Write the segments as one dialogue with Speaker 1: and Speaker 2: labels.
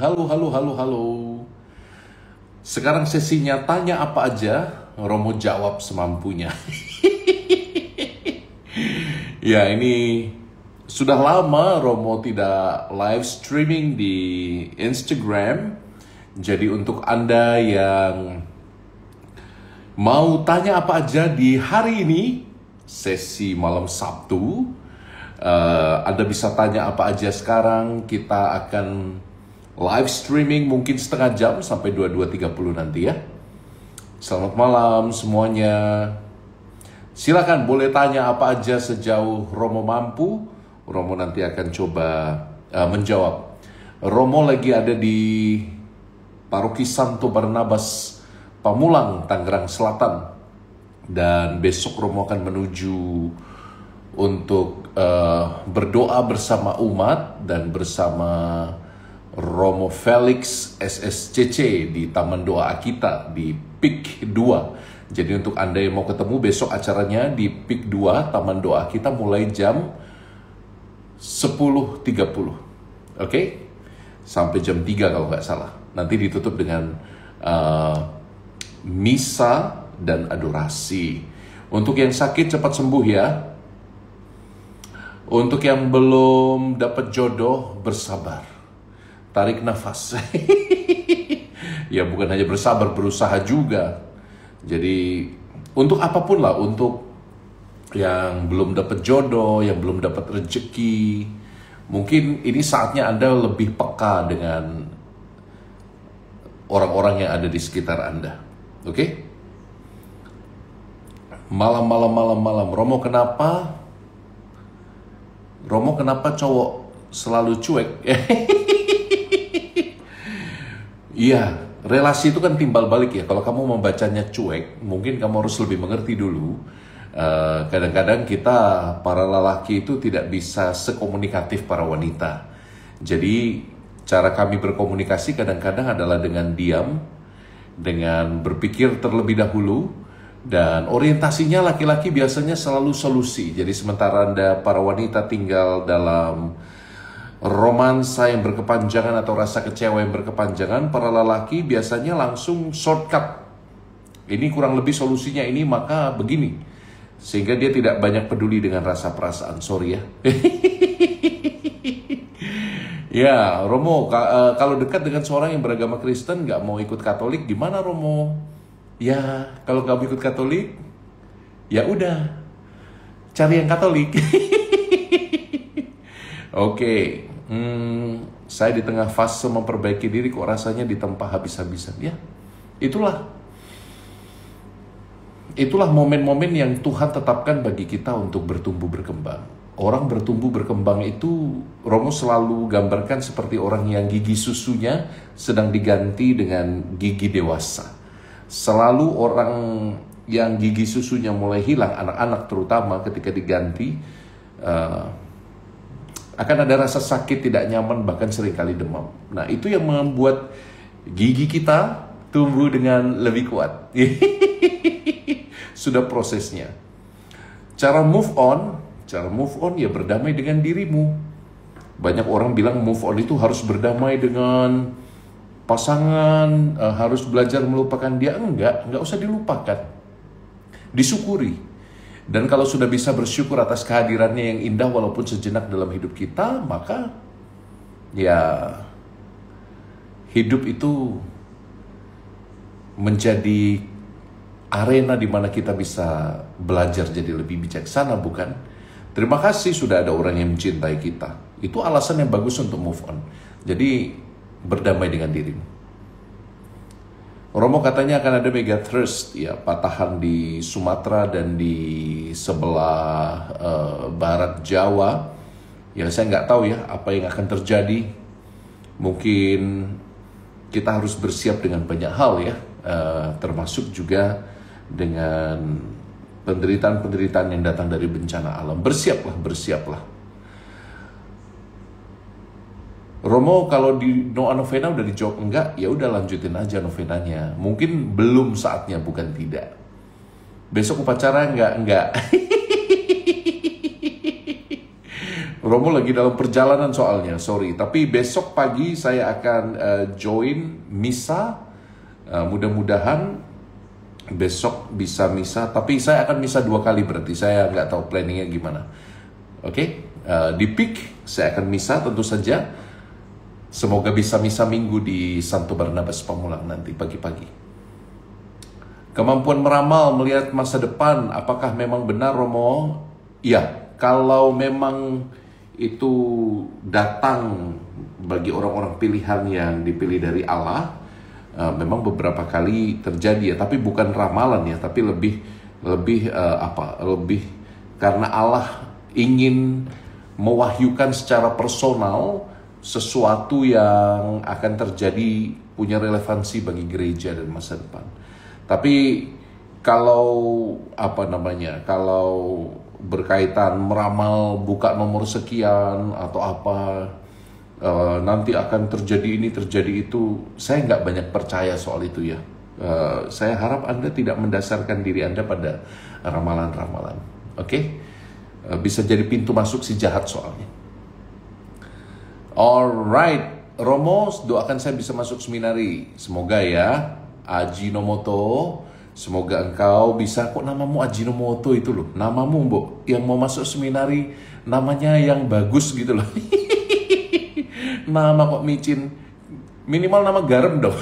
Speaker 1: Halo, halo, halo, halo. Sekarang sesinya tanya apa aja, Romo jawab semampunya. Ya, ini sudah lama Romo tidak live streaming di Instagram. Jadi untuk Anda yang mau tanya apa aja di hari ini, sesi malam Sabtu, Anda bisa tanya apa aja sekarang. Kita akan live streaming mungkin setengah jam sampai 22.30 nanti ya. Selamat malam semuanya. Silakan boleh tanya apa aja sejauh Romo mampu. Romo nanti akan coba menjawab. Romo lagi ada di Paroki Santo Barnabas Pamulang, Tangerang Selatan. Dan besok Romo akan menuju untuk berdoa bersama umat dan bersama Romo Felix SSCC di Taman Doa Akita di PIK 2. Jadi untuk Anda yang mau ketemu besok acaranya di PIK 2 Taman Doa Akita mulai jam 10.30. Oke? Sampai jam 3 kalau nggak salah. Nanti ditutup dengan misa dan adorasi. Untuk yang sakit cepat sembuh ya. Untuk yang belum dapat jodoh bersabar. Tarik nafas. Ya bukan hanya bersabar, berusaha juga. Jadi untuk apapun lah, untuk yang belum dapat jodoh, yang belum dapat rezeki, mungkin ini saatnya Anda lebih peka dengan orang-orang yang ada di sekitar Anda. Oke? Malam. Romo kenapa cowok selalu cuek? Iya, relasi itu kan timbal balik ya. Kalau kamu membacanya cuek, mungkin kamu harus lebih mengerti dulu. Kadang-kadang kita para lelaki itu tidak bisa sekomunikatif para wanita. Jadi cara kami berkomunikasi kadang-kadang adalah dengan diam, dengan berpikir terlebih dahulu, dan orientasinya laki-laki biasanya selalu solusi. Jadi sementara Anda para wanita tinggal dalam romansa yang berkepanjangan atau rasa kecewa yang berkepanjangan, para lelaki biasanya langsung shortcut. Ini kurang lebih solusinya ini, maka begini. Sehingga dia tidak banyak peduli dengan rasa perasaan. Sorry ya. Ya, Romo, kalau dekat dengan seorang yang beragama Kristen, nggak mau ikut Katolik, gimana Romo? Ya, kalau nggak mau ikut Katolik, ya udah, cari yang Katolik. Oke. Saya di tengah fase memperbaiki diri kok rasanya ditempa habis-habisan ya. Itulah momen-momen yang Tuhan tetapkan bagi kita untuk bertumbuh berkembang. Orang bertumbuh berkembang itu Romo selalu gambarkan seperti orang yang gigi susunya sedang diganti dengan gigi dewasa. Selalu orang yang gigi susunya mulai hilang, anak-anak terutama ketika diganti, akan ada rasa sakit, tidak nyaman, bahkan seringkali demam. Nah, itu yang membuat gigi kita tumbuh dengan lebih kuat. Sudah prosesnya. Cara move on ya berdamai dengan dirimu. Banyak orang bilang move on itu harus berdamai dengan pasangan, harus belajar melupakan dia. Enggak usah dilupakan. Disyukuri. Dan kalau sudah bisa bersyukur atas kehadirannya yang indah walaupun sejenak dalam hidup kita, maka ya hidup itu menjadi arena di mana kita bisa belajar jadi lebih bijaksana, bukan? Terima kasih sudah ada orang yang mencintai kita. Itu alasan yang bagus untuk move on. Jadi berdamai dengan dirimu. Romo katanya akan ada mega thrust ya, patahan di Sumatera dan di sebelah barat Jawa. Ya saya nggak tahu ya apa yang akan terjadi. Mungkin kita harus bersiap dengan banyak hal ya, termasuk juga dengan penderitaan-penderitaan yang datang dari bencana alam. Bersiaplah. Romo, kalau di doa novena udah dijawab enggak, ya udah lanjutin aja novenanya. Mungkin belum saatnya, bukan tidak. Besok upacara enggak. Romo lagi dalam perjalanan soalnya, sorry. Tapi besok pagi saya akan join misa. Mudah-mudahan besok bisa misa. Tapi saya akan misa 2 kali berarti. Saya nggak tahu planningnya gimana. Oke, di PIK saya akan misa tentu saja. Semoga bisa misa minggu di Santo Barnabas Pamulang nanti pagi-pagi. Kemampuan meramal melihat masa depan, apakah memang benar Romo? Ya, kalau memang itu datang bagi orang-orang pilihan yang dipilih dari Allah, memang beberapa kali terjadi ya, tapi bukan ramalan ya, tapi lebih karena Allah ingin mewahyukan secara personal sesuatu yang akan terjadi, punya relevansi bagi gereja dan masa depan. Tapi kalau kalau berkaitan meramal buka nomor sekian atau apa, nanti akan terjadi ini terjadi itu, saya nggak banyak percaya soal itu ya. Saya harap Anda tidak mendasarkan diri Anda pada ramalan-ramalan. Oke? Bisa jadi pintu masuk si jahat soalnya. Alright, Romo, doakan saya bisa masuk seminari. Semoga ya, Ajinomoto. Semoga engkau bisa, kok namamu Ajinomoto itu loh. Namamu, Mbok, yang mau masuk seminari, namanya yang bagus gitu loh. Nama kok micin. Minimal nama garam dong.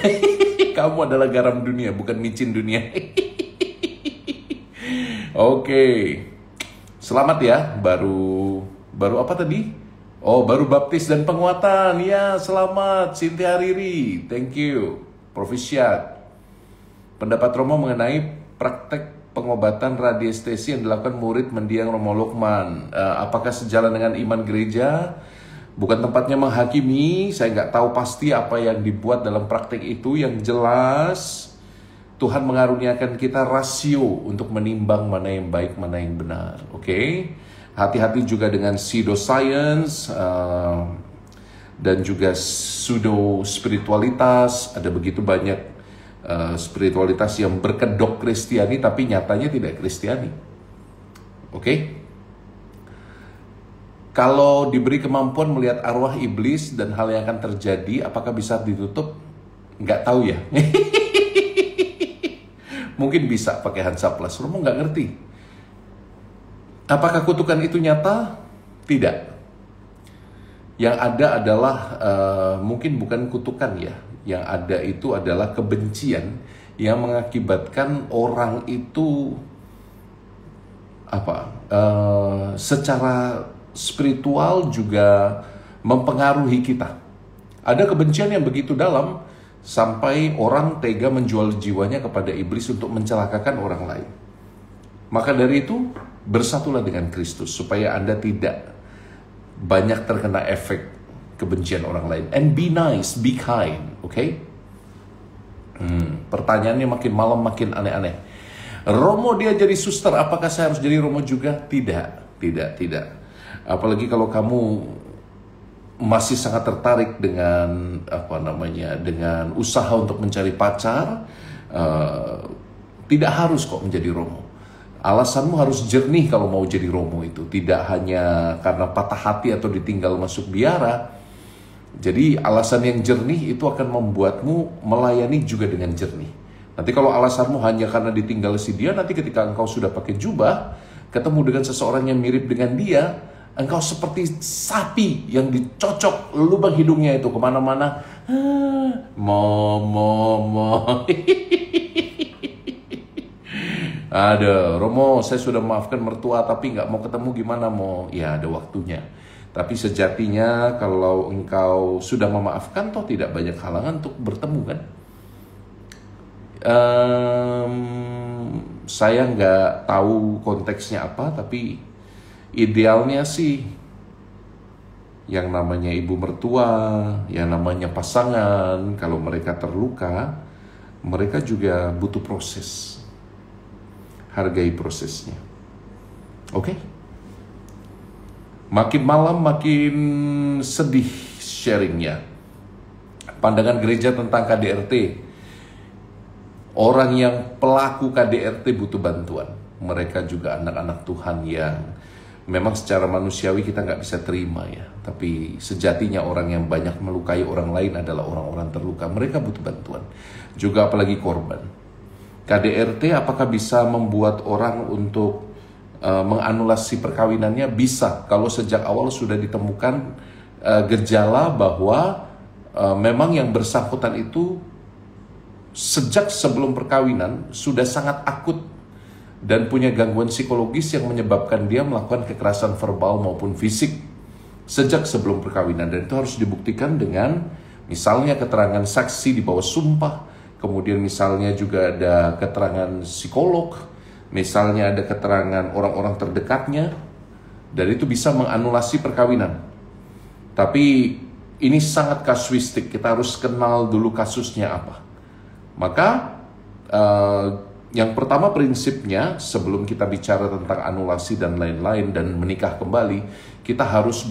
Speaker 1: Kamu adalah garam dunia, bukan micin dunia. Oke. Selamat ya, baru apa tadi? Oh, baru baptis dan penguatan. Ya, selamat Cynthia Riri. Thank you. Profisiat. Pendapat Romo mengenai praktek pengobatan radiestesi yang dilakukan murid mendiang Romo Lukman. Apakah sejalan dengan iman gereja? Bukan tempatnya menghakimi. Saya nggak tahu pasti apa yang dibuat dalam praktek itu. Yang jelas, Tuhan mengaruniakan kita rasio untuk menimbang mana yang baik, mana yang benar. Oke? Hati-hati juga dengan pseudoscience dan juga pseudo spiritualitas. Ada begitu banyak spiritualitas yang berkedok Kristiani tapi nyatanya tidak Kristiani. Oke? Kalau diberi kemampuan melihat arwah iblis dan hal yang akan terjadi, apakah bisa ditutup? Nggak tahu ya. Mungkin bisa pakai Hansaplast. Romo nggak ngerti. Apakah kutukan itu nyata? Tidak. Yang ada adalah mungkin bukan kutukan ya. Yang ada itu adalah kebencian yang mengakibatkan orang itu secara spiritual juga mempengaruhi kita. Ada kebencian yang begitu dalam sampai orang tega menjual jiwanya kepada iblis untuk mencelakakan orang lain. Maka dari itu, bersatulah dengan Kristus supaya Anda tidak banyak terkena efek kebencian orang lain. And be nice, be kind, okay? Pertanyaannya makin malam makin aneh-aneh. Romo dia jadi suster, apakah saya harus jadi Romo juga? Tidak. Apalagi kalau kamu masih sangat tertarik dengan dengan usaha untuk mencari pacar, tidak harus kok menjadi Romo. Alasanmu harus jernih kalau mau jadi Romo itu, tidak hanya karena patah hati atau ditinggal masuk biara. Jadi alasan yang jernih itu akan membuatmu melayani juga dengan jernih. Nanti kalau alasanmu hanya karena ditinggal si dia, nanti ketika engkau sudah pakai jubah, ketemu dengan seseorang yang mirip dengan dia, engkau seperti sapi yang dicocok lubang hidungnya itu kemana-mana. Ada, Romo, saya sudah memaafkan mertua tapi nggak mau ketemu, gimana mau? Ya ada waktunya. Tapi sejatinya kalau engkau sudah memaafkan, toh tidak banyak halangan untuk bertemu kan? Saya nggak tahu konteksnya apa, tapi idealnya sih yang namanya ibu mertua, yang namanya pasangan, kalau mereka terluka, mereka juga butuh proses. Hargai prosesnya. Oke? Makin malam makin sedih sharingnya. Pandangan gereja tentang KDRT. Orang yang pelaku KDRT butuh bantuan. Mereka juga anak-anak Tuhan yang Memang secara manusiawi kita nggak bisa terima ya, tapi sejatinya orang yang banyak melukai orang lain adalah orang-orang terluka. Mereka butuh bantuan, juga apalagi korban. KDRT apakah bisa membuat orang untuk menganulasi perkawinannya? Bisa, kalau sejak awal sudah ditemukan gejala bahwa memang yang bersangkutan itu sejak sebelum perkawinan sudah sangat akut dan punya gangguan psikologis yang menyebabkan dia melakukan kekerasan verbal maupun fisik sejak sebelum perkawinan. Dan itu harus dibuktikan dengan misalnya keterangan saksi di bawah sumpah, kemudian misalnya juga ada keterangan psikolog, misalnya ada keterangan orang-orang terdekatnya, dan itu bisa menganulasi perkawinan. Tapi ini sangat kasuistik, kita harus kenal dulu kasusnya apa. Maka yang pertama prinsipnya, sebelum kita bicara tentang anulasi dan lain-lain dan menikah kembali, kita harus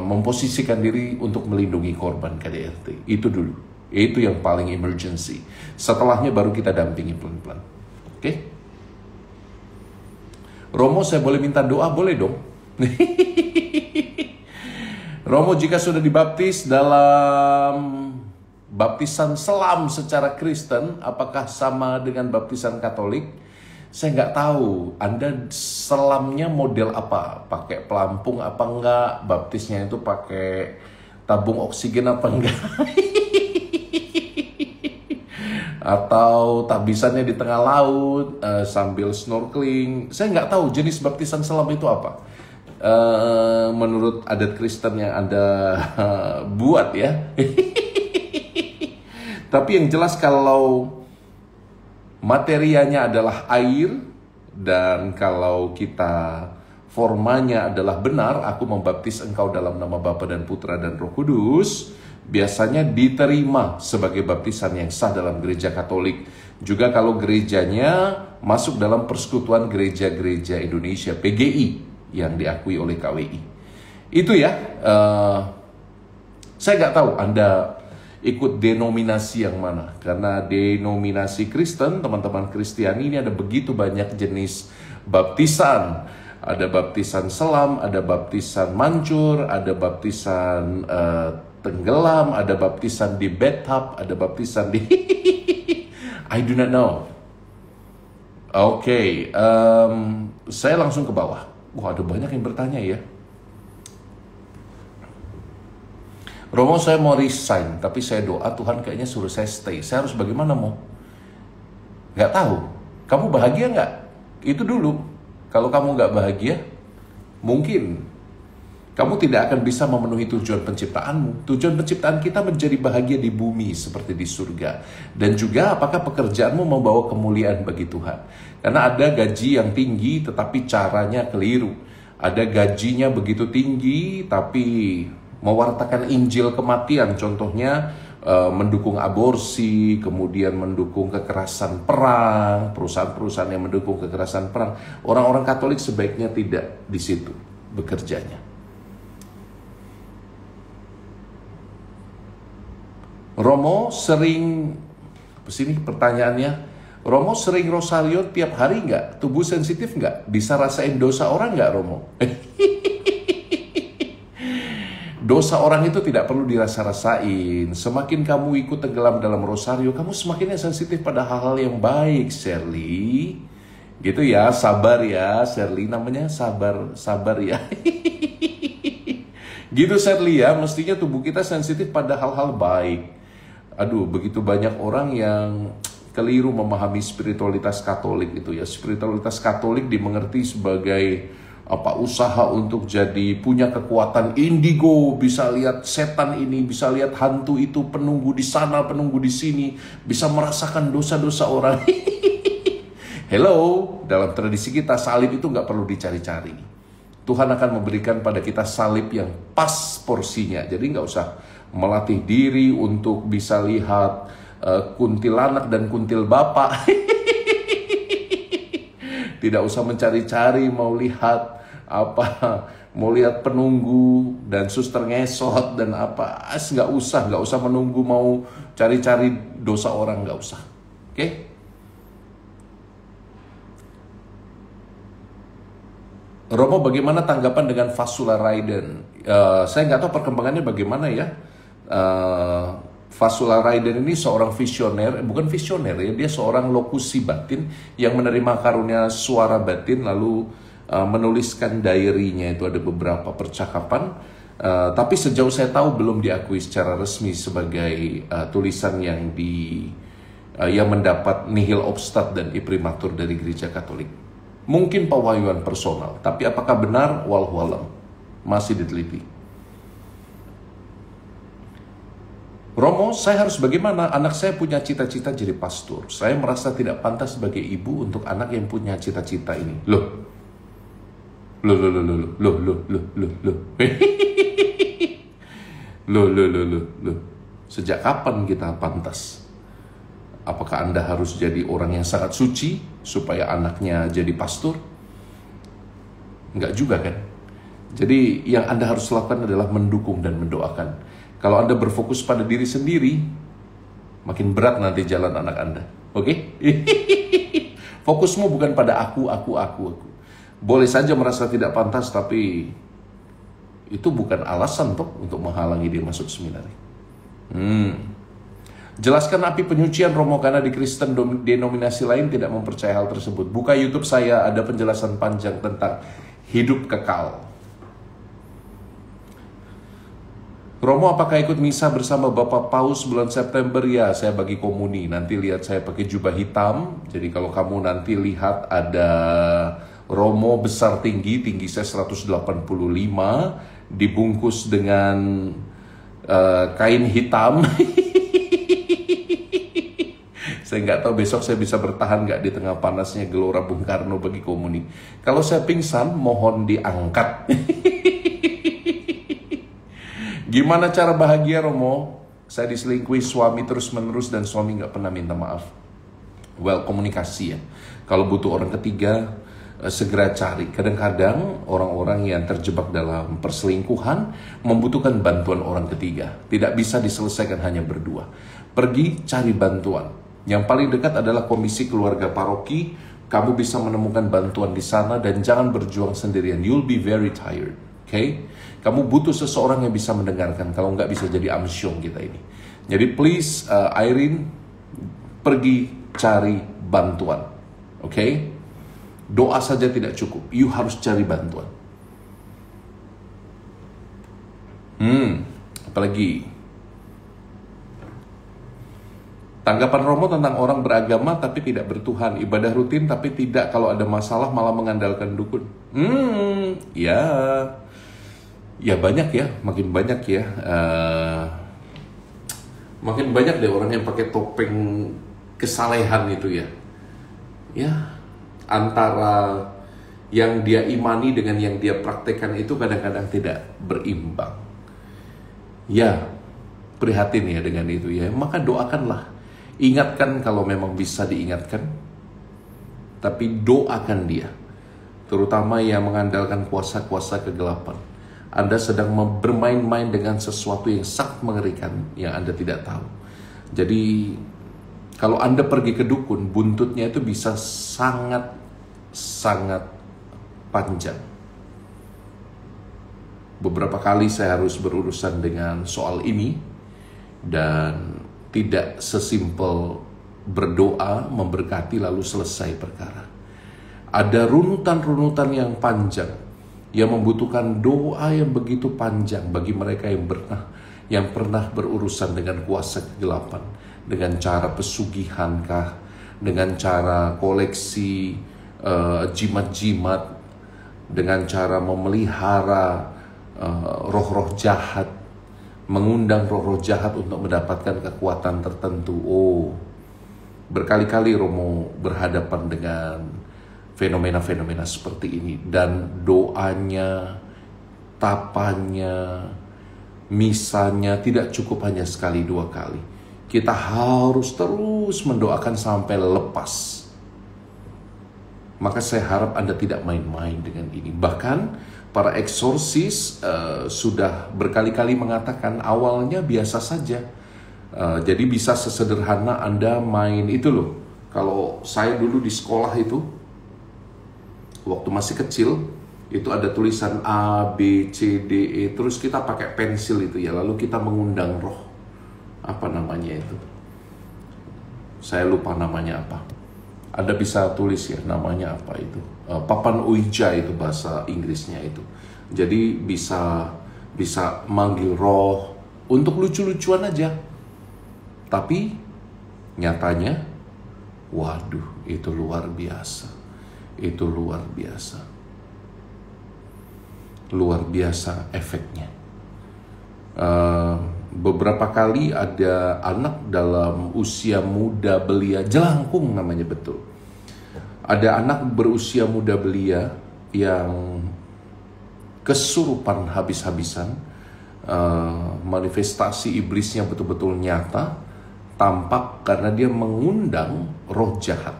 Speaker 1: memposisikan diri untuk melindungi korban KDRT. Itu dulu, itu yang paling emergency. Setelahnya baru kita dampingi pelan-pelan. Oke? Romo, saya boleh minta doa? Boleh dong. Romo, jika sudah dibaptis dalam baptisan selam secara Kristen, apakah sama dengan baptisan Katolik? Saya nggak tahu. Anda selamnya model apa? Pakai pelampung apa enggak? Baptisnya itu pakai tabung oksigen apa enggak? Atau tabisannya di tengah laut sambil snorkeling? Saya nggak tahu jenis baptisan selam itu apa. Menurut adat Kristen yang Anda buat ya. Tapi yang jelas kalau materianya adalah air dan kalau kita formanya adalah benar, aku membaptis engkau dalam nama Bapa dan Putra dan Roh Kudus, biasanya diterima sebagai baptisan yang sah dalam gereja Katolik. Juga kalau gerejanya masuk dalam persekutuan gereja-gereja Indonesia, PGI, yang diakui oleh KWI. Itu ya, saya nggak tahu Anda ikut denominasi yang mana, karena denominasi Kristen, teman-teman Kristiani ini ada begitu banyak jenis baptisan. Ada baptisan selam, ada baptisan mancur, ada baptisan tenggelam, ada baptisan di bathtub, ada baptisan di I do not know. Oke, saya langsung ke bawah. Wah, ada banyak yang bertanya ya. Romo, saya mau resign, tapi saya doa Tuhan kayaknya suruh saya stay. Saya harus bagaimana, Mo? Gak tahu. Kamu bahagia nggak? Itu dulu. Kalau kamu nggak bahagia, mungkin kamu tidak akan bisa memenuhi tujuan penciptaanmu. Tujuan penciptaan kita menjadi bahagia di bumi seperti di surga. Dan juga apakah pekerjaanmu membawa kemuliaan bagi Tuhan. Karena ada gaji yang tinggi tetapi caranya keliru. Ada gajinya begitu tinggi tapi mewartakan Injil kematian, contohnya mendukung aborsi, kemudian mendukung kekerasan perang, perusahaan-perusahaan yang mendukung kekerasan perang. Orang-orang Katolik sebaiknya tidak di situ bekerjanya. Romo sering, apa sih ini pertanyaannya? Romo sering rosario tiap hari nggak? Tubuh sensitif nggak? Bisa rasain dosa orang nggak, Romo? Dosa orang itu tidak perlu dirasa-rasain. Semakin kamu ikut tenggelam dalam rosario, kamu semakin sensitif pada hal-hal yang baik, Shirley. Gitu ya, sabar ya, Shirley namanya sabar ya. Gitu Shirley ya, mestinya tubuh kita sensitif pada hal-hal baik. Aduh, begitu banyak orang yang keliru memahami spiritualitas Katolik itu ya. Spiritualitas Katolik dimengerti sebagai usaha untuk jadi punya kekuatan indigo, bisa lihat setan ini, bisa lihat hantu itu, penunggu di sana, penunggu di sini, bisa merasakan dosa-dosa orang. Hello, dalam tradisi kita salib itu nggak perlu dicari-cari. Tuhan akan memberikan pada kita salib yang pas porsinya, jadi nggak usah melatih diri untuk bisa lihat kuntilanak dan kuntil bapak. Tidak usah mencari-cari mau lihat mau lihat penunggu dan suster ngesot dan nggak usah menunggu mau cari-cari dosa orang, nggak usah. Oke? Romo, bagaimana tanggapan dengan Fasula Raiden? Saya nggak tahu perkembangannya bagaimana ya. Fasula Raiden ini seorang visioner, bukan visioner ya, dia seorang lokusi batin yang menerima karunia suara batin lalu menuliskan diary-nya, itu ada beberapa percakapan. Tapi sejauh saya tahu belum diakui secara resmi sebagai tulisan yang mendapat nihil obstat dan imprimatur dari Gereja Katolik. Mungkin pewahyuan personal, tapi apakah benar? Wallahu alam, masih diteliti. Romo, saya harus bagaimana? Anak saya punya cita-cita jadi pastor. Saya merasa tidak pantas sebagai ibu untuk anak yang punya cita-cita ini. Loh. Sejak kapan kita pantas? Apakah Anda harus jadi orang yang sangat suci supaya anaknya jadi pastor? Enggak juga kan? Jadi yang Anda harus lakukan adalah mendukung dan mendoakan. Kalau Anda berfokus pada diri sendiri, makin berat nanti jalan anak Anda. Oke? Fokusmu bukan pada aku. Boleh saja merasa tidak pantas, tapi itu bukan alasan untuk menghalangi dia masuk seminari. Jelaskan api penyucian, Romo, karena di Kristen denominasi lain tidak mempercayai hal tersebut. Buka YouTube saya, ada penjelasan panjang tentang hidup kekal. Romo, apakah ikut misa bersama Bapak Paus bulan September? Ya, saya bagi komuni. Nanti lihat saya pakai jubah hitam. Jadi kalau kamu nanti lihat ada Romo besar tinggi saya 185, dibungkus dengan kain hitam. Saya nggak tahu besok saya bisa bertahan nggak di tengah panasnya Gelora Bung Karno bagi komuni. Kalau saya pingsan, mohon diangkat. Gimana cara bahagia, Romo? Saya diselingkuhi suami terus-menerus dan suami nggak pernah minta maaf. Well, komunikasi ya. Kalau butuh orang ketiga, segera cari. Kadang-kadang orang-orang yang terjebak dalam perselingkuhan membutuhkan bantuan orang ketiga. Tidak bisa diselesaikan hanya berdua. Pergi cari bantuan. Yang paling dekat adalah komisi keluarga paroki. Kamu bisa menemukan bantuan di sana dan jangan berjuang sendirian. You'll be very tired. Okay? Kamu butuh seseorang yang bisa mendengarkan. Kalau nggak bisa jadi amsyong kita ini. Jadi please, Irene, pergi cari bantuan. Okay? Doa saja tidak cukup. You harus cari bantuan. Apalagi tanggapan Romo tentang orang beragama tapi tidak bertuhan, ibadah rutin tapi tidak, kalau ada masalah malah mengandalkan dukun. Ya banyak ya, makin banyak ya. Makin banyak deh orang yang pakai topeng kesalehan itu ya. Ya, antara yang dia imani dengan yang dia praktekkan itu kadang-kadang tidak berimbang. Ya, prihatin ya dengan itu ya. Maka doakanlah. Ingatkan kalau memang bisa diingatkan. Tapi doakan dia. Terutama yang mengandalkan kuasa-kuasa kegelapan. Anda sedang bermain-main dengan sesuatu yang sangat mengerikan yang Anda tidak tahu. Jadi kalau Anda pergi ke dukun, buntutnya itu bisa sangat panjang. Beberapa kali saya harus berurusan dengan soal ini dan tidak sesimpel berdoa, memberkati lalu selesai perkara. Ada runutan-runutan yang panjang yang membutuhkan doa yang begitu panjang bagi mereka yang pernah berurusan dengan kuasa kegelapan, dengan cara pesugihan kah, dengan cara koleksi jimat-jimat, dengan cara memelihara roh-roh jahat, mengundang roh-roh jahat untuk mendapatkan kekuatan tertentu. Berkali-kali Romo berhadapan dengan fenomena-fenomena seperti ini, dan doanya, tapanya, misanya tidak cukup hanya sekali dua kali. Kita harus terus mendoakan sampai lepas. Maka saya harap Anda tidak main-main dengan ini. Bahkan para eksorsis sudah berkali-kali mengatakan awalnya biasa saja. Jadi bisa sesederhana Anda main itu loh. Kalau saya dulu di sekolah itu, waktu masih kecil, Itu ada tulisan A, B, C, D, E. Terus kita pakai pensil itu ya. Lalu kita mengundang roh. Apa namanya itu? Saya lupa namanya apa. Ada bisa tulis ya namanya apa itu. Papan Ouija itu bahasa Inggrisnya itu. Jadi bisa manggil roh untuk lucu-lucuan aja. Tapi nyatanya, waduh, itu luar biasa. Itu luar biasa. Luar biasa efeknya. Beberapa kali ada anak dalam usia muda belia, jelangkung namanya betul. Ada anak berusia muda belia yang kesurupan habis-habisan, manifestasi iblisnya betul-betul nyata, tampak karena dia mengundang roh jahat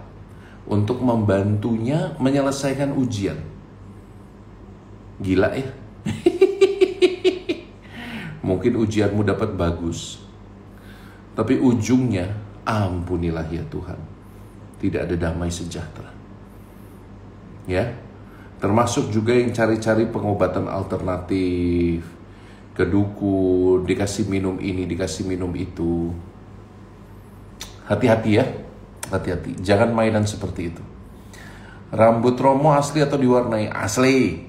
Speaker 1: untuk membantunya menyelesaikan ujian. Gila ya. Mungkin ujianmu dapat bagus, tapi ujungnya ampunilah ya Tuhan, tidak ada damai sejahtera. Ya, termasuk juga yang cari-cari pengobatan alternatif, ke dukun, dikasih minum ini, dikasih minum itu. Hati-hati ya, hati-hati, jangan mainan seperti itu. Rambut Romo asli atau diwarnai? Asli.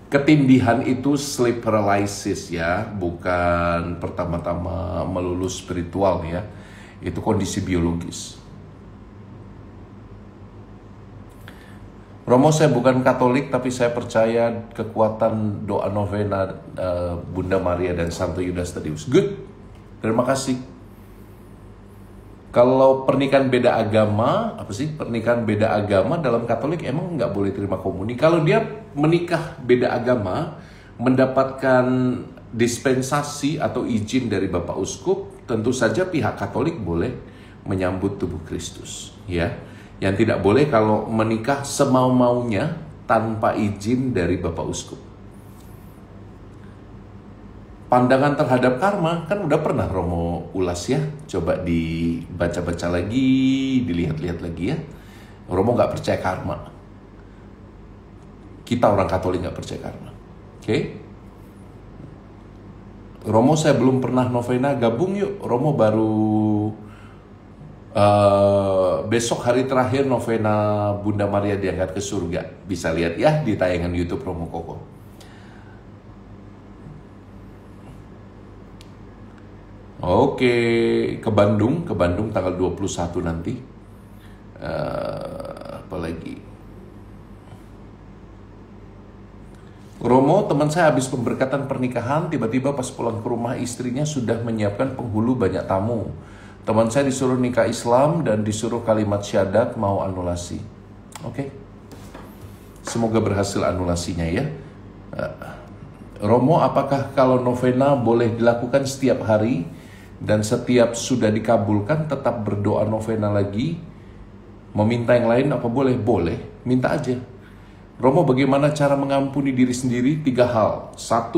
Speaker 1: Ketindihan itu sleep paralysis ya, bukan pertama-tama melulu spiritual ya. Itu kondisi biologis. Romo, saya bukan Katolik tapi saya percaya kekuatan doa novena Bunda Maria dan Santo Yudas Tadius. Good, terima kasih. Kalau pernikahan beda agama, apa sih? Pernikahan beda agama dalam Katolik emang nggak boleh terima komuni. Kalau dia menikah beda agama, mendapatkan dispensasi atau izin dari Bapak Uskup, tentu saja pihak Katolik boleh menyambut tubuh Kristus. Ya, yang tidak boleh kalau menikah semau-maunya tanpa izin dari Bapak Uskup. Pandangan terhadap karma kan udah pernah Romo ulas ya. Coba dibaca-baca lagi, dilihat-lihat lagi ya. Romo nggak percaya karma. Kita orang Katolik nggak percaya karma. Oke? Romo, saya belum pernah novena, gabung yuk. Romo baru besok hari terakhir novena Bunda Maria diangkat ke surga. Bisa lihat ya di tayangan YouTube Romo Koko. Oke, ke Bandung tanggal 21 nanti. Apalagi Romo, teman saya habis pemberkatan pernikahan, tiba-tiba pas pulang ke rumah istrinya sudah menyiapkan penghulu banyak tamu. Teman saya disuruh nikah Islam dan disuruh kalimat syahadat mau anulasi. Oke. Semoga berhasil anulasinya ya. Romo, apakah kalau novena boleh dilakukan setiap hari dan setiap sudah dikabulkan tetap berdoa novena lagi? Meminta yang lain apa boleh? Boleh, minta aja. Romo, bagaimana cara mengampuni diri sendiri? 3 hal. 1,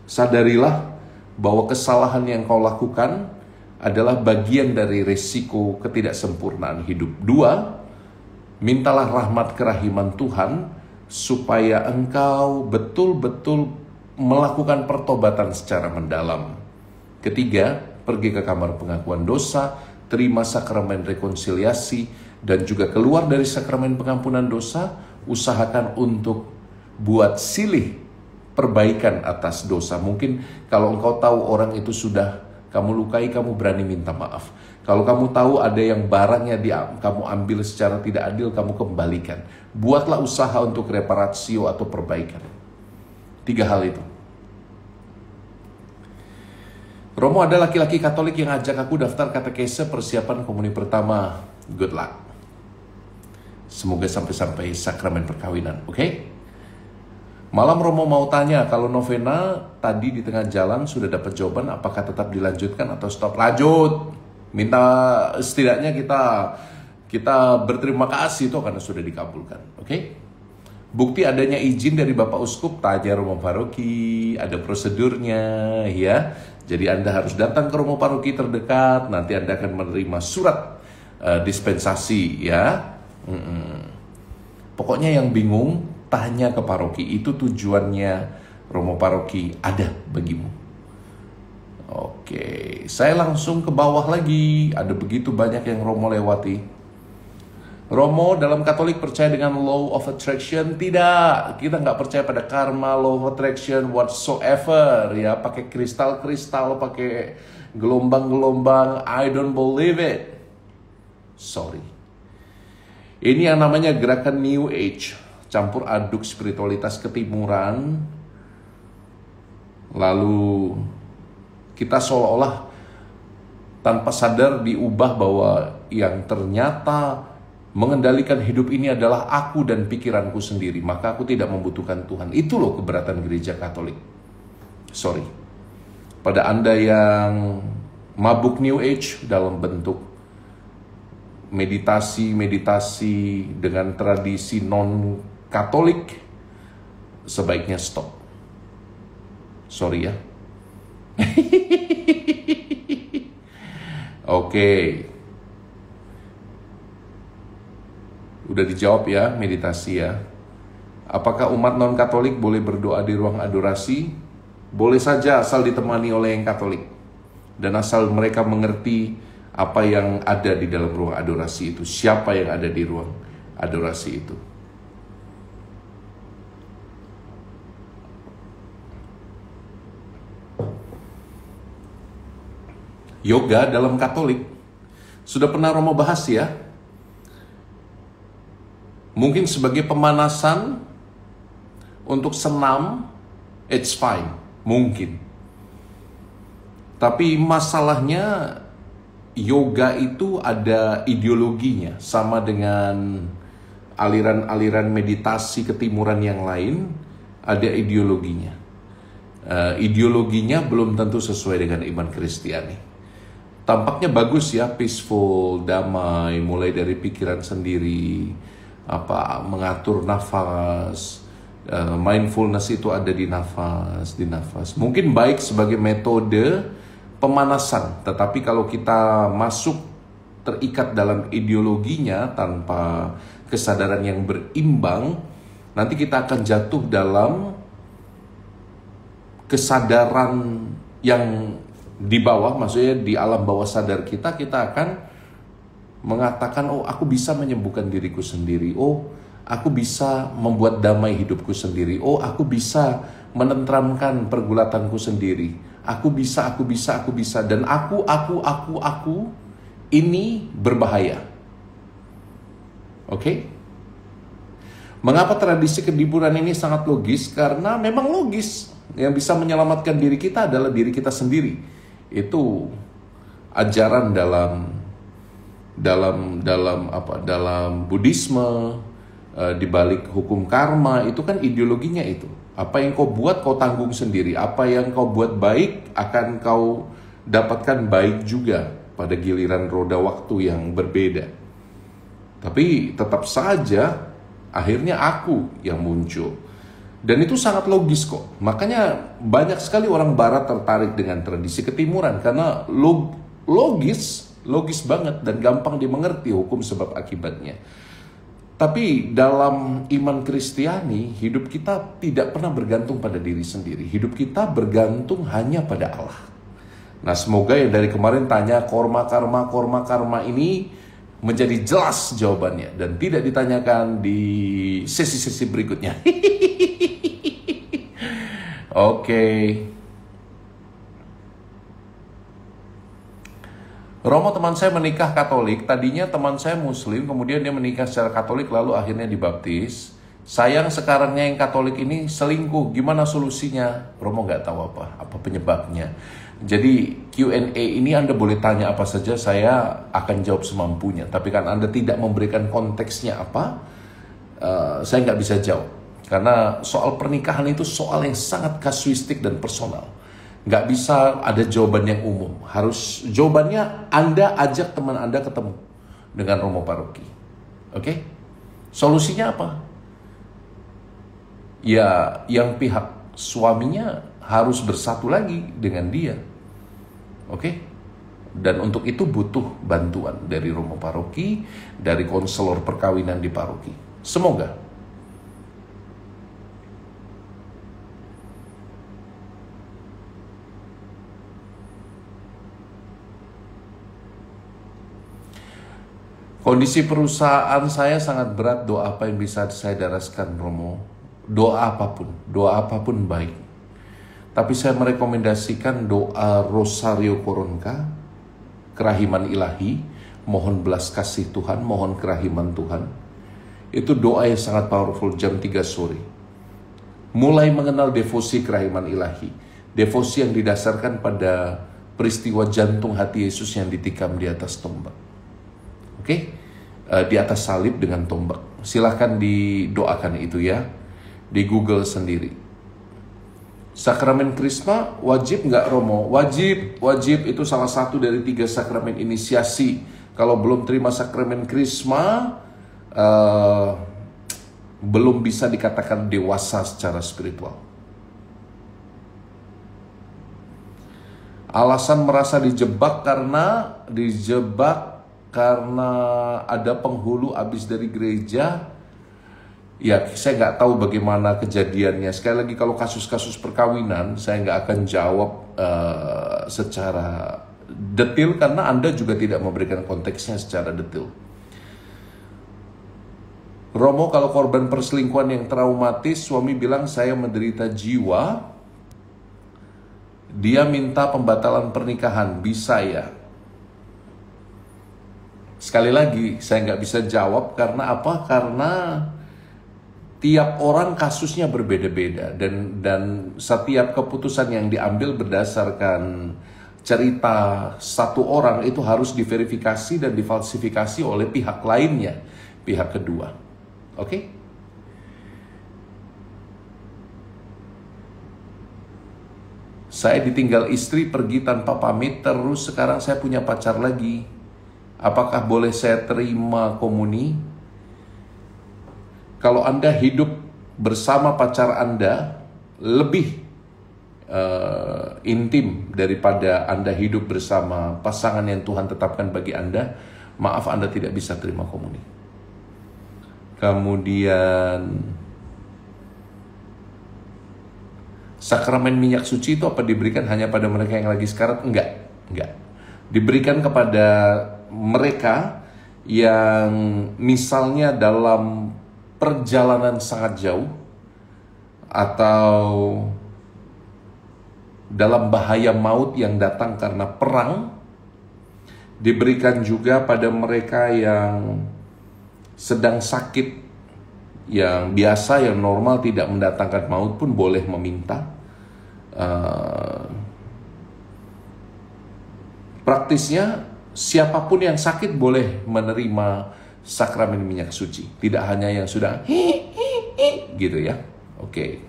Speaker 1: sadarilah bahwa kesalahan yang kau lakukan adalah bagian dari resiko ketidaksempurnaan hidup. 2, mintalah rahmat kerahiman Tuhan supaya engkau betul-betul melakukan pertobatan secara mendalam. 3, pergi ke kamar pengakuan dosa, terima sakramen rekonsiliasi, dan juga keluar dari sakramen pengampunan dosa. Usahakan untuk buat silih perbaikan atas dosa. Mungkin kalau engkau tahu orang itu sudah kamu lukai, kamu berani minta maaf. Kalau kamu tahu ada yang barangnya kamu ambil secara tidak adil, kamu kembalikan. Buatlah usaha untuk reparatio atau perbaikan. 3 hal itu. Romo, ada laki-laki Katolik yang ajak aku daftar katekese persiapan komuni pertama. Good luck. Semoga sampai sakramen perkawinan, oke? Malam Romo mau tanya, kalau novena tadi di tengah jalan sudah dapat jawaban, apakah tetap dilanjutkan atau stop? Lanjut. Minta setidaknya kita berterima kasih itu karena sudah dikabulkan, oke? Bukti adanya izin dari Bapak Uskup, tanya Romo Paroki, ada prosedurnya ya. Jadi Anda harus datang ke Romo Paroki terdekat, nanti Anda akan menerima surat dispensasi ya. Pokoknya yang bingung tanya ke paroki, itu tujuannya Romo Paroki ada bagimu. Oke, saya langsung ke bawah lagi. Ada begitu banyak yang Romo lewati. Romo dalam Katolik percaya dengan law of attraction? Tidak, kita nggak percaya pada karma, law of attraction whatsoever ya. Pakai kristal-kristal, pakai gelombang-gelombang, I don't believe it. Sorry. Ini yang namanya gerakan New Age, campur aduk spiritualitas ketimuran. Lalu kita seolah-olah tanpa sadar diubah bahwa yang ternyata mengendalikan hidup ini adalah aku dan pikiranku sendiri. Maka aku tidak membutuhkan Tuhan. Itu loh keberatan gereja Katolik. Sorry. Pada Anda yang mabuk New Age dalam bentuk meditasi dengan tradisi non-Katolik, sebaiknya stop. Sorry ya. Oke. Udah dijawab ya meditasi ya. Apakah umat non-Katolik boleh berdoa di ruang adorasi? Boleh saja asal ditemani oleh yang Katolik. Dan asal mereka mengerti apa yang ada di dalam ruang adorasi itu. Siapa yang ada di ruang adorasi itu. Yoga dalam Katolik sudah pernah Romo bahas ya. Mungkin sebagai pemanasan untuk senam, it's fine, mungkin. Tapi masalahnya yoga itu ada ideologinya, sama dengan aliran-aliran meditasi ketimuran yang lain, ada ideologinya. Ideologinya belum tentu sesuai dengan iman Kristiani. Tampaknya bagus ya, peaceful, damai, mulai dari pikiran sendiri, mengatur nafas, mindfulness itu ada di nafas. Mungkin baik sebagai metode pemanasan, tetapi kalau kita masuk terikat dalam ideologinya tanpa kesadaran yang berimbang, nanti kita akan jatuh dalam kesadaran yang di bawah, maksudnya di alam bawah sadar kita akan mengatakan, oh aku bisa menyembuhkan diriku sendiri, oh aku bisa membuat damai hidupku sendiri, oh aku bisa menenteramkan pergulatanku sendiri, aku bisa, dan aku ini berbahaya. Oke? Mengapa tradisi ketimuran ini sangat logis? Karena memang logis. Yang bisa menyelamatkan diri kita adalah diri kita sendiri. Itu ajaran dalam Buddhisme, di balik hukum karma itu kan ideologinya itu. Apa yang kau buat kau tanggung sendiri, apa yang kau buat baik akan kau dapatkan baik juga pada giliran roda waktu yang berbeda. Tapi tetap saja akhirnya aku yang muncul. Dan itu sangat logis kok. Makanya banyak sekali orang barat tertarik dengan tradisi ketimuran karena logis banget dan gampang dimengerti hukum sebab akibatnya. Tapi dalam iman Kristiani, hidup kita tidak pernah bergantung pada diri sendiri. Hidup kita bergantung hanya pada Allah. Nah, semoga yang dari kemarin tanya korma karma ini menjadi jelas jawabannya dan tidak ditanyakan di sesi-sesi berikutnya. Oke. Romo, teman saya menikah Katolik. Tadinya teman saya Muslim, kemudian dia menikah secara Katolik, lalu akhirnya dibaptis. Sayang sekarangnya yang Katolik ini selingkuh. Gimana solusinya? Romo nggak tahu apa penyebabnya. Jadi Q&A ini Anda boleh tanya apa saja, saya akan jawab semampunya. Tapi kan Anda tidak memberikan konteksnya apa, saya nggak bisa jawab. Karena soal pernikahan itu soal yang sangat kasuistik dan personal. Nggak bisa ada jawaban yang umum. Harus jawabannya Anda ajak teman Anda ketemu dengan Romo Paroki. Oke? Solusinya apa? Ya, yang pihak suaminya harus bersatu lagi dengan dia. Oke? Dan untuk itu butuh bantuan dari Romo Paroki, dari konselor perkawinan di paroki. Semoga. Kondisi perusahaan saya sangat berat. Doa apa yang bisa saya daraskan, Romo? Doa apapun baik. Tapi saya merekomendasikan doa Rosario Koronka, kerahiman ilahi, mohon belas kasih Tuhan, mohon kerahiman Tuhan. Itu doa yang sangat powerful jam 3 sore. Mulai mengenal devosi kerahiman ilahi. Devosi yang didasarkan pada peristiwa jantung hati Yesus yang ditikam di atas tombak. Oke? Di atas salib dengan tombak. Silahkan didoakan itu ya. Di Google sendiri. Sakramen Krisma wajib nggak, Romo? Wajib itu salah satu dari 3 sakramen inisiasi. Kalau belum terima sakramen Krisma, belum bisa dikatakan dewasa secara spiritual. Alasan merasa dijebak karena ada penghulu habis dari gereja. Ya, saya nggak tahu bagaimana kejadiannya. Sekali lagi, kalau kasus-kasus perkawinan, saya nggak akan jawab secara detail karena Anda juga tidak memberikan konteksnya secara detail. Romo, kalau korban perselingkuhan yang traumatis, suami bilang saya menderita jiwa, dia minta pembatalan pernikahan, bisa ya? Sekali lagi, saya nggak bisa jawab karena apa? Karena tiap orang kasusnya berbeda-beda dan setiap keputusan yang diambil berdasarkan cerita satu orang itu harus diverifikasi dan difalsifikasi oleh pihak lainnya, pihak kedua. Oke? Saya ditinggal istri pergi tanpa pamit, terus sekarang saya punya pacar lagi. Apakah boleh saya terima komuni? Kalau Anda hidup bersama pacar Anda lebih intim daripada Anda hidup bersama pasangan yang Tuhan tetapkan bagi Anda, maaf, Anda tidak bisa terima komuni. Kemudian sakramen minyak suci itu apa diberikan hanya pada mereka yang lagi sekarat? Enggak. Diberikan kepada mereka yang misalnya dalam perjalanan sangat jauh atau dalam bahaya maut yang datang karena perang. Diberikan juga pada mereka yang sedang sakit, yang biasa, yang normal tidak mendatangkan maut pun boleh meminta. Praktisnya siapapun yang sakit boleh menerima sakramen minyak suci, tidak hanya yang sudah gitu ya. Oke.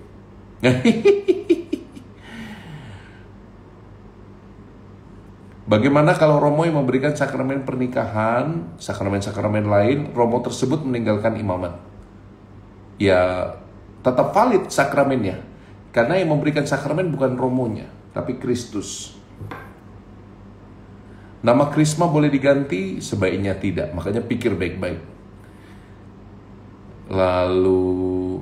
Speaker 1: Bagaimana kalau Romo yang memberikan sakramen pernikahan, sakramen-sakramen lain, Romo tersebut meninggalkan imamat? Ya, tetap valid sakramennya. Karena yang memberikan sakramen bukan Romonya, tapi Kristus. Nama Krisma boleh diganti? Sebaiknya tidak, makanya pikir baik-baik. Lalu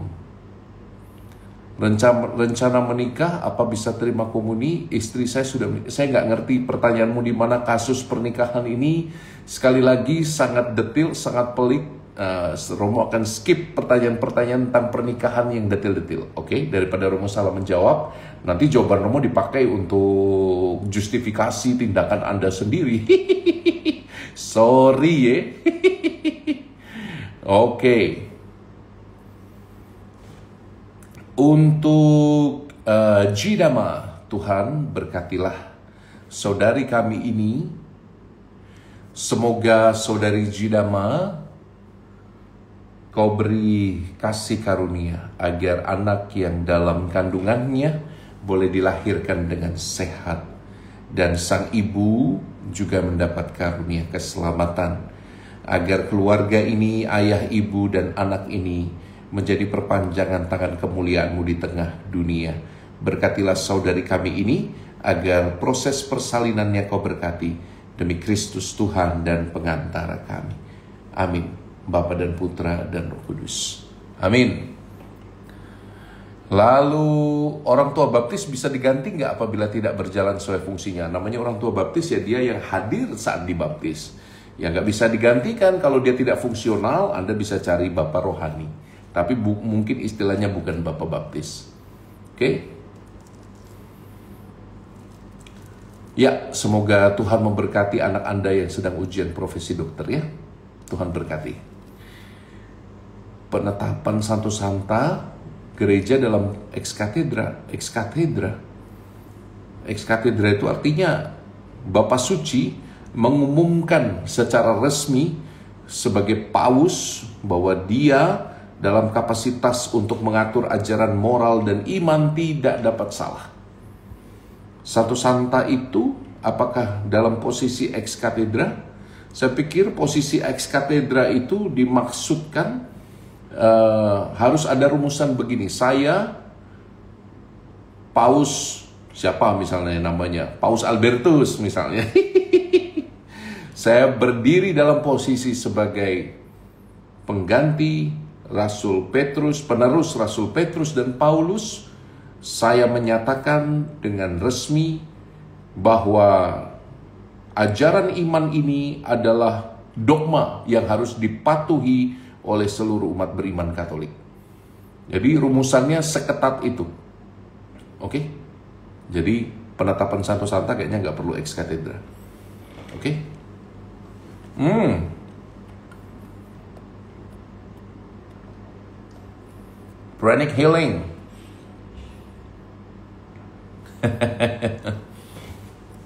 Speaker 1: rencana menikah, apa bisa terima komuni? Istri saya sudah, saya nggak ngerti pertanyaanmu di mana kasus pernikahan ini. Sekali lagi sangat detail, sangat pelik. Romo akan skip pertanyaan-pertanyaan tentang pernikahan yang detail-detail. Oke? Daripada Romo salah menjawab, nanti jawaban Romo dipakai untuk justifikasi tindakan Anda sendiri. Sorry ya. Oke. Untuk Jidama, Tuhan berkatilah saudari kami ini. Semoga saudari Jidama Kau beri kasih karunia agar anak yang dalam kandungannya boleh dilahirkan dengan sehat. Dan sang ibu juga mendapat karunia keselamatan. Agar keluarga ini, ayah, ibu, dan anak ini menjadi perpanjangan tangan kemuliaan-Mu di tengah dunia. Berkatilah saudari kami ini agar proses persalinannya Kau berkati. demi Kristus Tuhan dan pengantara kami. Amin. Bapa dan Putra dan Roh Kudus. Amin. Lalu orang tua baptis bisa diganti nggak apabila tidak berjalan sesuai fungsinya? Namanya orang tua baptis ya dia yang hadir saat dibaptis. Ya nggak bisa digantikan kalau dia tidak fungsional. Anda bisa cari bapak rohani. Tapi mungkin istilahnya bukan bapak baptis. Oke? Ya, semoga Tuhan memberkati anak Anda yang sedang ujian profesi dokter ya. Tuhan berkati. Penetapan Santo Santa gereja dalam ex cathedra. Ex cathedra itu artinya Bapak Suci mengumumkan secara resmi sebagai paus bahwa dia dalam kapasitas untuk mengatur ajaran moral dan iman tidak dapat salah. Santo Santa itu apakah dalam posisi ex cathedra? Saya pikir posisi ex cathedra itu dimaksudkan harus ada rumusan begini. Saya Paus siapa misalnya namanya? Paus Albertus misalnya. Saya berdiri dalam posisi sebagai pengganti Rasul Petrus, penerus Rasul Petrus dan Paulus. Saya menyatakan dengan resmi bahwa ajaran iman ini adalah dogma yang harus dipatuhi oleh seluruh umat beriman Katolik. Jadi rumusannya seketat itu. Oke? Jadi penetapan Santo Santa kayaknya nggak perlu ex cathedra. Oke? Pranic healing.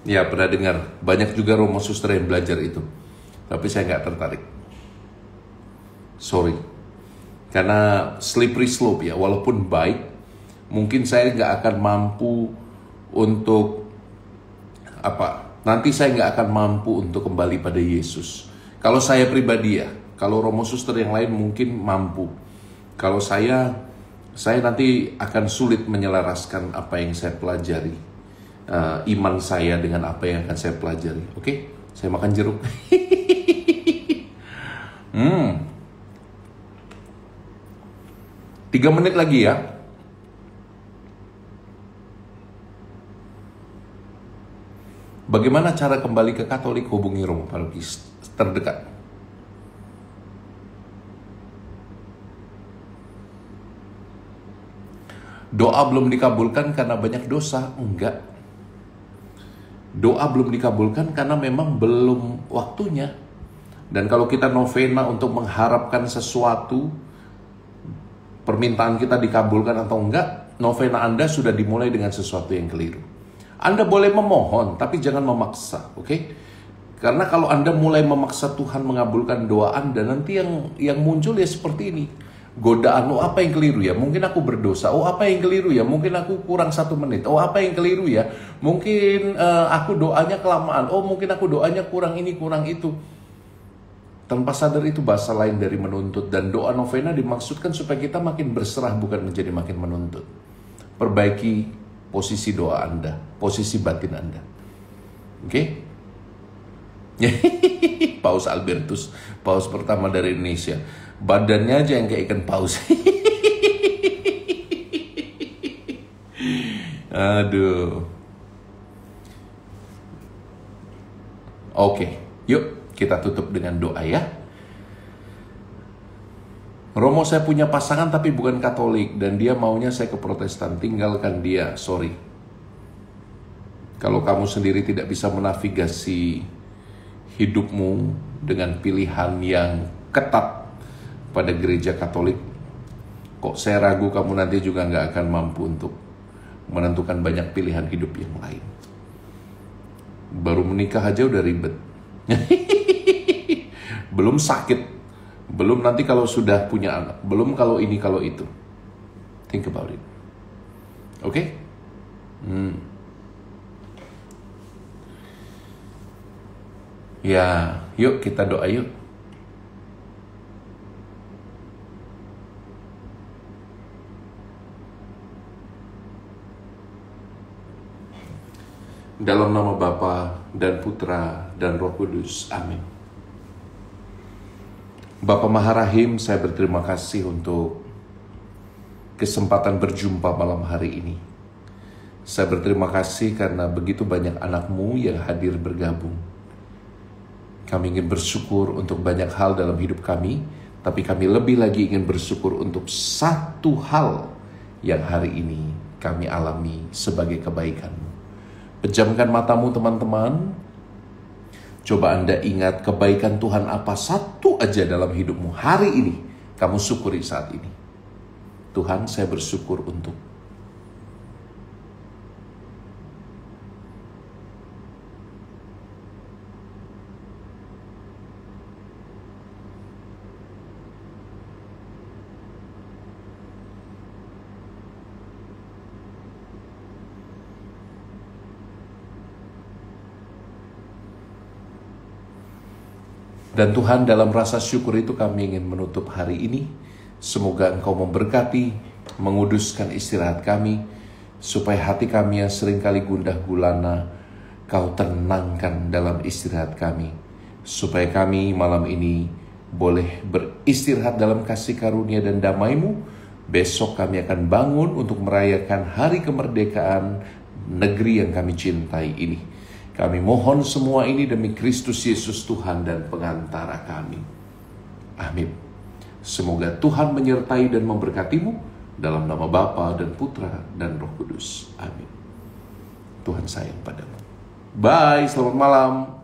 Speaker 1: Ya pernah dengar, banyak juga Romo Suster yang belajar itu, tapi saya nggak tertarik. Sorry, karena slippery slope ya, walaupun baik, mungkin saya nggak akan mampu untuk nanti saya nggak akan mampu untuk kembali pada Yesus. Kalau saya pribadi ya, kalau Romo Suster yang lain mungkin mampu. Kalau saya nanti akan sulit menyelaraskan apa yang saya pelajari, iman saya dengan apa yang akan saya pelajari. Oke, saya makan jeruk. 3 menit lagi ya. Bagaimana cara kembali ke Katolik? Hubungi Romo Paroki terdekat. Doa belum dikabulkan karena banyak dosa? Enggak. Doa belum dikabulkan karena memang belum waktunya. Dan kalau kita novena untuk mengharapkan sesuatu, permintaan kita dikabulkan atau enggak, novena Anda sudah dimulai dengan sesuatu yang keliru. Anda boleh memohon, tapi jangan memaksa, oke? Karena kalau Anda mulai memaksa Tuhan mengabulkan doa Anda, nanti yang muncul ya seperti ini. Godaan, oh apa yang keliru ya? Mungkin aku berdosa. Oh apa yang keliru ya? Mungkin aku kurang 1 menit. Oh apa yang keliru ya? Mungkin aku doanya kelamaan. Oh mungkin aku doanya kurang ini, kurang itu. Tanpa sadar itu bahasa lain dari menuntut. Dan doa novena dimaksudkan supaya kita makin berserah, bukan menjadi makin menuntut. Perbaiki posisi doa Anda, posisi batin Anda. Oke? Paus Albertus, paus pertama dari Indonesia. Badannya aja yang kayak ikan paus. Aduh. Oke, yuk kita tutup dengan doa ya. Romo, saya punya pasangan tapi bukan Katolik dan dia maunya saya ke Protestan. Tinggalkan dia, sorry. Kalau kamu sendiri tidak bisa menavigasi hidupmu dengan pilihan yang ketat pada gereja Katolik, kok saya ragu kamu nanti juga nggak akan mampu untuk menentukan banyak pilihan hidup yang lain. Baru menikah aja udah ribet. Belum sakit, belum nanti kalau sudah punya anak, belum kalau ini kalau itu. Think about it. Oke? Ya, yuk kita doa yuk. Dalam nama Bapa dan Putra dan Roh Kudus. Amin. Bapa Maharahim, saya berterima kasih untuk kesempatan berjumpa malam hari ini. Saya berterima kasih karena begitu banyak anak-Mu yang hadir bergabung. Kami ingin bersyukur untuk banyak hal dalam hidup kami, tapi kami lebih lagi ingin bersyukur untuk satu hal yang hari ini kami alami sebagai kebaikan-Mu. Pejamkan matamu teman-teman. Coba Anda ingat kebaikan Tuhan apa satu aja dalam hidupmu hari ini. Kamu syukuri saat ini. Tuhan, saya bersyukur untuk. Dan Tuhan, dalam rasa syukur itu kami ingin menutup hari ini. Semoga Engkau memberkati, menguduskan istirahat kami, supaya hati kami yang seringkali gundah gulana, Kau tenangkan dalam istirahat kami. Supaya kami malam ini boleh beristirahat dalam kasih karunia dan damai-Mu. Besok kami akan bangun untuk merayakan hari kemerdekaan negeri yang kami cintai ini. Kami mohon semua ini demi Kristus Yesus Tuhan dan pengantara kami. Amin. Semoga Tuhan menyertai dan memberkati-Mu dalam nama Bapa dan Putra dan Roh Kudus. Amin. Tuhan sayang padamu. Bye, selamat malam.